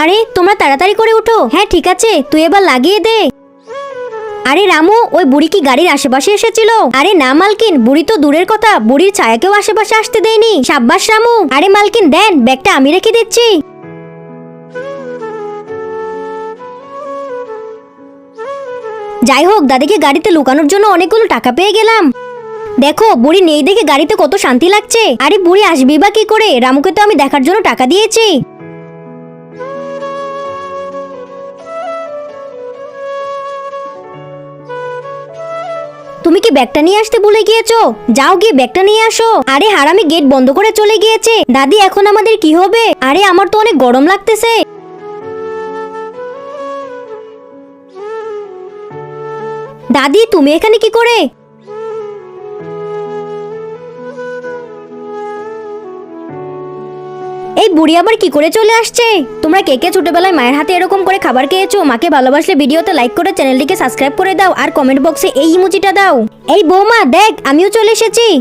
আরে তোমরা তাড়াতাড়ি করে উঠো। হ্যাঁ ঠিক আছে, তুই এবার লাগিয়ে দে। আরে রামু, ওই বুড়ি কি গাড়ির আশেপাশে এসেছিল? আরে না মালকিন, বুড়ি তো দূরের কথা, বুড়ির ছায়াকেও আশেপাশে আসতে দেয়নি। সাব্বাস রামু। আরে মালকিন দেন, ব্যাগটা আমি রেখে দিচ্ছি। যাই হোক, দাদিকে গাড়িতে লুকানোর জন্য অনেকগুলো টাকা পেয়ে গেলাম। দেখো, বুড়ি নেই দেখে গাড়িতে কত শান্তি লাগছে। আরে বুড়ি আসবি বা কি করে? রামুকে তো আমি দেখার জন্য টাকা দিয়েছি। তুমি কি ব্যাগটা নিয়ে আসতে ভুলে গিয়েছো? যাও গিয়ে ব্যাগটা নিয়ে আসো। আরে হারামি গেট বন্ধ করে চলে গিয়েছে। দাদি এখন আমাদের কি হবে? আরে আমার তো অনেক গরম লাগতেছে। দাদি তুমি এখানে কি করে? এই বুড়ি আবার কি করে চলে আসছে? তোমরা কে কে ছোটবেলায় মায়ের হাতে এরকম করে খাবার খেয়েছো? মাকে ভালোবাসলে ভিডিওতে লাইক করে চ্যানেলটিকে সাবস্ক্রাইব করে দাও আর কমেন্ট বক্সে এই ইমোজিটা দাও। এই বৌমা দেখ, আমিও চলে এসেছি।